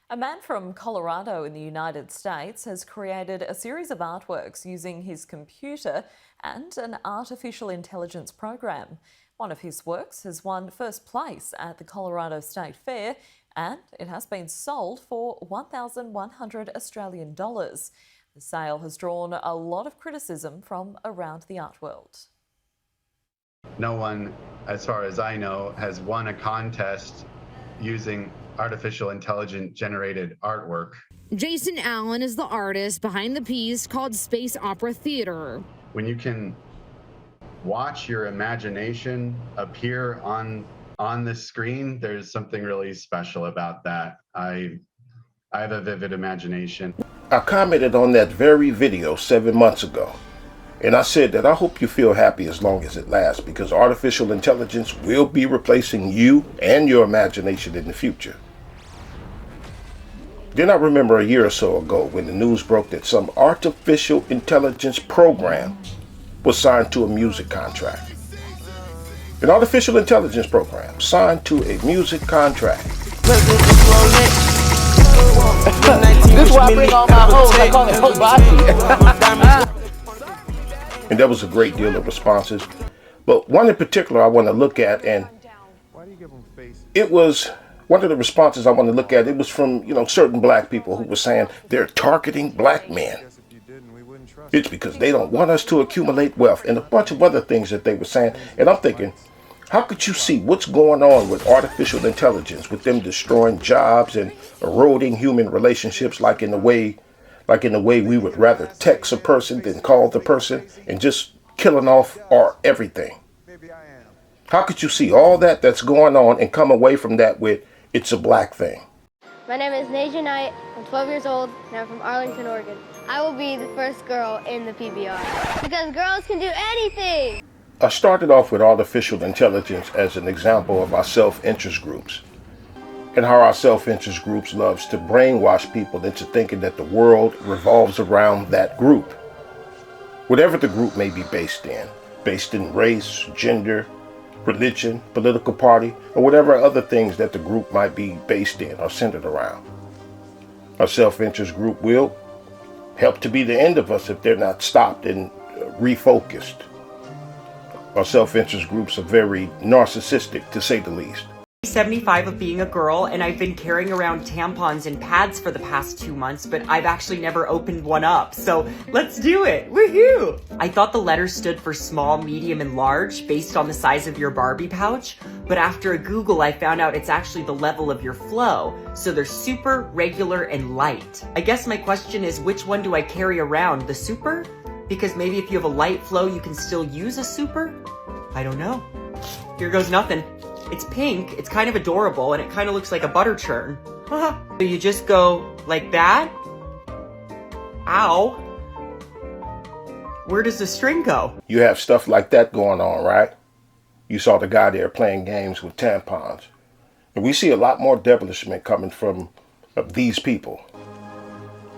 A man from Colorado in the United States has created a series of artworks using his computer and an artificial intelligence program. One of his works has won first place at the Colorado State Fair, and it has been sold for 1,100 Australian dollars. The sale has drawn a lot of criticism from around the art world. No one, as far as I know, has won a contest using artificial intelligence generated artwork. Jason Allen is the artist behind the piece called Space Opera Theater. When you can watch your imagination appear on the screen, there's something really special about that. I have a vivid imagination. I commented on that very video 7 months ago, and I said that I hope you feel happy as long as it lasts, because artificial intelligence will be replacing you and your imagination in the future. Then I remember a year or so ago when the news broke that some artificial intelligence program was signed to a music contract. An artificial intelligence program signed to a music contract. This is why I bring all my hoes. I call it Hobashi. And there was a great deal of responses, but one in particular I want to look at, and it was one of the responses I want to look at. It was from certain black people who were saying they're targeting black men. It's because they don't want us to accumulate wealth, and a bunch of other things that they were saying. And I'm thinking, how could you see what's going on with artificial intelligence, with them destroying jobs and eroding human relationships, like in the way we would rather text a person than call the person, and just killing off our everything? How could you see all that's going on and come away from that with it's a black thing? My name is Naja Knight. I'm 12 years old, and I'm from Arlington, Oregon. I will be the first girl in the PBR because girls can do anything. I started off with artificial intelligence as an example of our self-interest groups, and how our self-interest groups loves to brainwash people into thinking that the world revolves around that group. Whatever the group may be based in race, gender, religion, political party, or whatever other things that the group might be based in or centered around. Our self-interest group will help to be the end of us if they're not stopped and refocused. Our self-interest groups are very narcissistic, to say the least. 75 of being a girl, and I've been carrying around tampons and pads for the past 2 months, but I've actually never opened one up, so let's do it. Woohoo! I thought the letters stood for small, medium, and large based on the size of your Barbie pouch, but after a Google I found out it's actually the level of your flow, so they're super, regular, and light. I guess my question is, which one do I carry around, the super? Because maybe if you have a light flow you can still use a super? I don't know. Here goes nothing. It's pink, it's kind of adorable, and it kind of looks like a butter churn. So you just go like that? Ow. Where does the string go? You have stuff like that going on, right? You saw the guy there playing games with tampons. And we see a lot more devilishment coming from these people.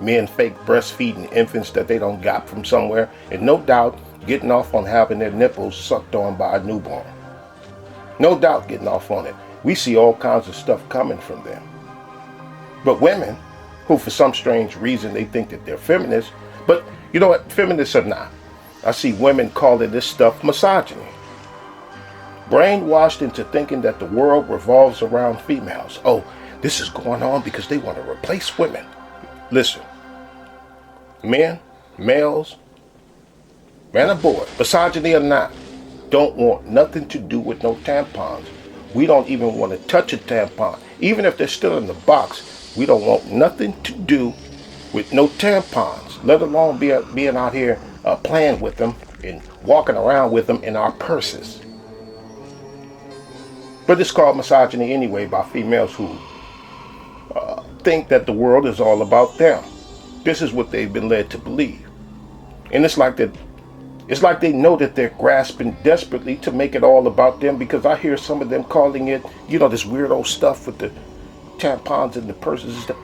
Men fake breastfeeding infants that they don't got from somewhere, and no doubt getting off on having their nipples sucked on by a newborn. No doubt getting off on it. We see all kinds of stuff coming from them. But women, who for some strange reason they think that they're feminists, but you know what, feminists are not. I see women calling this stuff misogyny. Brainwashed into thinking that the world revolves around females. Oh, this is going on because they want to replace women. Listen, men, males, man or boy, misogyny or not, don't want nothing to do with no tampons. We don't even want to touch a tampon. Even if they're still in the box, we don't want nothing to do with no tampons, let alone being out here playing with them and walking around with them in our purses. But it's called misogyny anyway by females who think that the world is all about them. This is what they've been led to believe. And it's like they know that they're grasping desperately to make it all about them, because I hear some of them calling it, this weird old stuff with the tampons and the purses and stuff.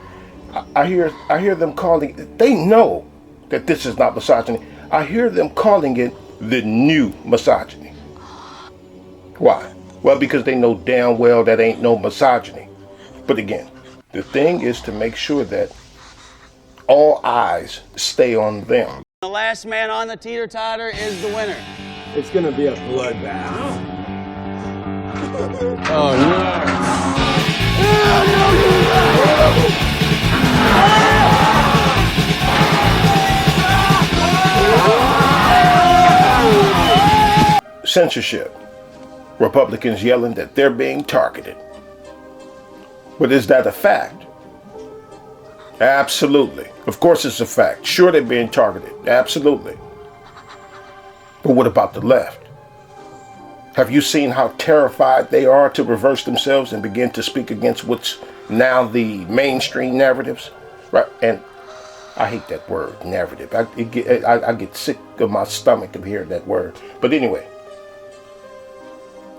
I hear them calling it, they know that this is not misogyny. I hear them calling it the new misogyny. Why? Well, because they know damn well that ain't no misogyny. But again, The thing is to make sure that all eyes stay on them. The last man on the teeter-totter is the winner. It's gonna be a bloodbath. Oh no! Censorship. Republicans yelling that they're being targeted. But is that a fact? Absolutely. Of course it's a fact. Sure, they're being targeted. Absolutely. But what about the left? Have you seen how terrified they are to reverse themselves and begin to speak against what's now the mainstream narratives? Right? And I hate that word, narrative. I get sick of my stomach of hearing that word. But anyway,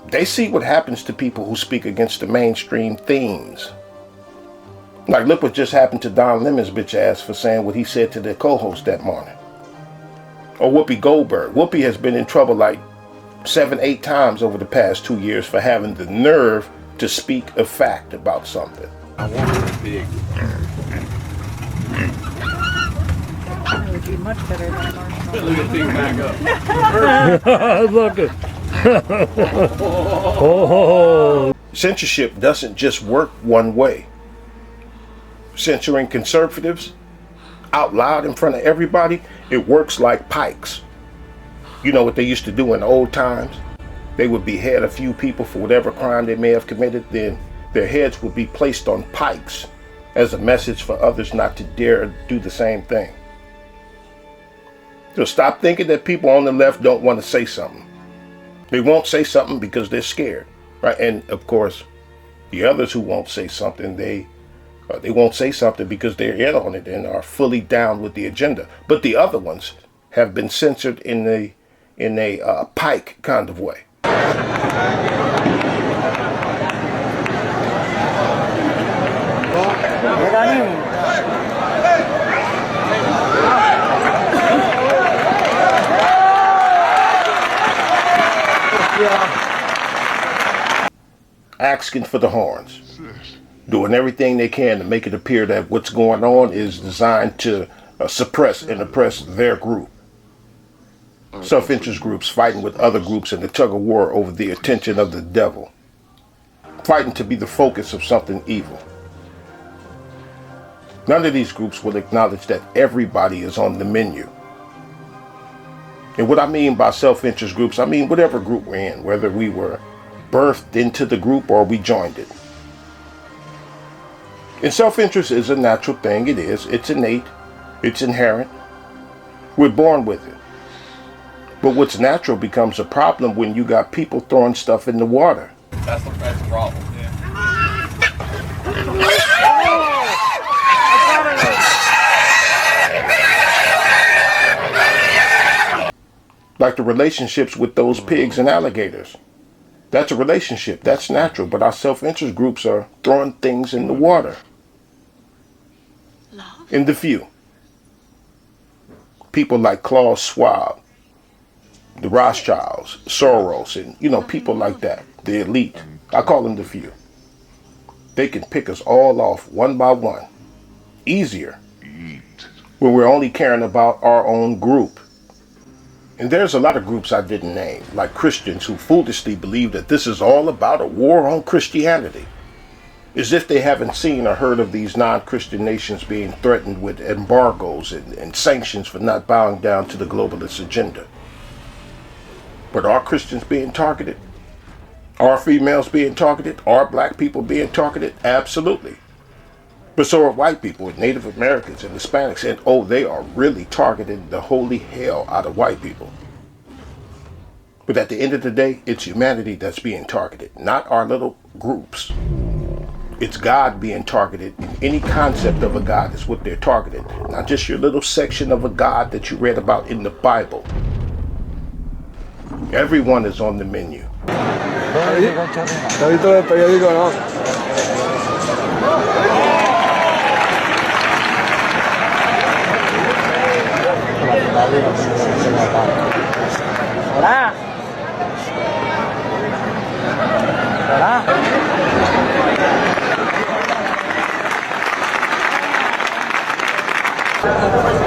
they see what happens to people who speak against the mainstream themes. Like, look what just happened to Don Lemon's bitch ass for saying what he said to their co-host that morning. Or Whoopi Goldberg. Whoopi has been in trouble like 7-8 times over the past 2 years for having the nerve to speak a fact about something. I want it big. It would be much better than a marshmallow. Look at thing back up. Look at oh. Censorship doesn't just work one way. Censoring conservatives out loud in front of everybody, it works like pikes. You know what they used to do in the old times? They would behead a few people for whatever crime they may have committed, then their heads would be placed on pikes as a message for others not to dare do the same thing. So stop thinking that people on the left don't want to say something. They won't say something because they're scared, right? And of course, the others who won't say something, they won't say something because they're in on it and are fully down with the agenda. But the other ones have been censored in a pike kind of way. Asking for the horns, doing everything they can to make it appear that what's going on is designed to suppress and oppress their group. Self-interest groups fighting with other groups in the tug of war over the attention of the devil, fighting to be the focus of something evil. None of these groups will acknowledge that everybody is on the menu. And what I mean by self-interest groups, I mean whatever group we're in, whether we were birthed into the group or we joined it. And self-interest is a natural thing. It is. It's innate. It's inherent. We're born with it. But what's natural becomes a problem when you got people throwing stuff in the water. That's the problem. Like the relationships with those pigs and alligators. That's a relationship. That's natural. But our self-interest groups are throwing things in the water. In the view. People like Klaus Schwab, the Rothschilds, Soros, and, people like that. The elite. I call them the few. They can pick us all off one by one. Easier. When we're only caring about our own group. And there's a lot of groups I didn't name, like Christians who foolishly believe that this is all about a war on Christianity. As if they haven't seen or heard of these non-Christian nations being threatened with embargoes and sanctions for not bowing down to the globalist agenda. But are Christians being targeted? Are females being targeted? Are black people being targeted? Absolutely. But so are white people, and Native Americans, and Hispanics, and they are really targeting the holy hell out of white people. But at the end of the day, it's humanity that's being targeted, not our little groups. It's God being targeted. Any concept of a God is what they're targeting, not just your little section of a God that you read about in the Bible. Everyone is on the menu. Hola. Hola. Thank you.